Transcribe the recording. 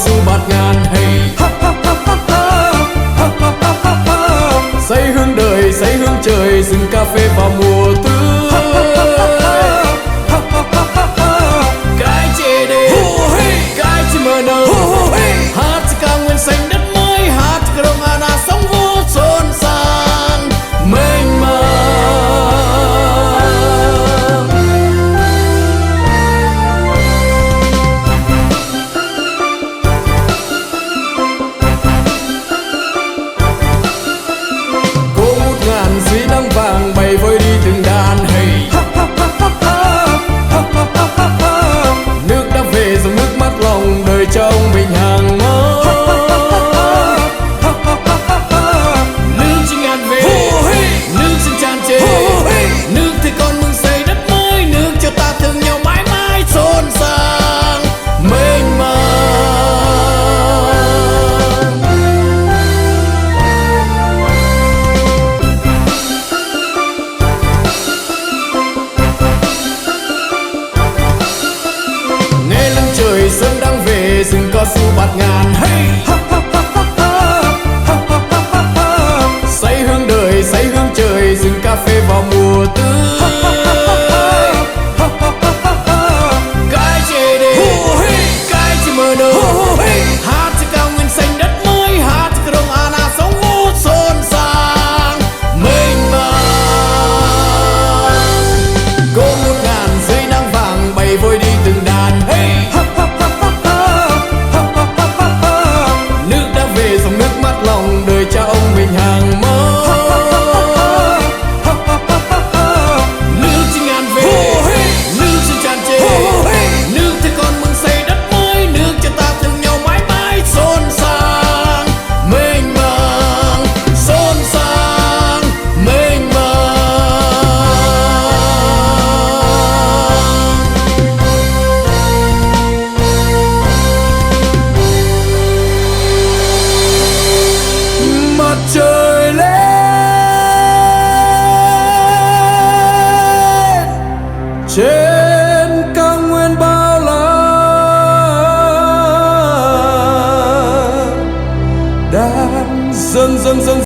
su bạt ngàn hey. Say hương đời, say hương trời, rừng cà phê vào mùa tươi. Cái chê đê, cái chê mơ nâu, hát cho cao nguyên xanh đất mới, hát cho Krông Anna sóng vô xôn xang mênh mang. Cô ngút ngàn dưới nắng vàng bay vơi đi từng đàn hey. Nước đã về dòng nước mắt lòng đời cho ông mình hàng mơ. Nước chỉ ngàn về, nước xin tràn trề, nước thì con mừng xây đất mới, nước cho ta thương nhau mãi mãi xôn xang mênh mang. Nghe lưng trời xuân đang về, rừng cao su bạt ngàn hey. Say hương đời, say hương trời, rừng cà phê vào mùa tươi. Cái chê đê, cái chê mơ nâu, hát cho cao nguyên xanh đất mới, hát cho Krông Anna sóng vô xôn xang mênh mang. Cô ngút ngàn dưới nắng vàng bay vơi đi từng đàn hey. Nước đã về dòng nước mắt lòng đời cha ông mình hàng mơ. Nước chỉ ngàn về, nước xin tràn trề, nước thì con mừng xây đất mới, nước cho ta thương nhau mãi mãi xôn xang mênh mang, xôn xang mênh mang. Mặt trời lên trên cao nguyên bao la, đang dần dần dần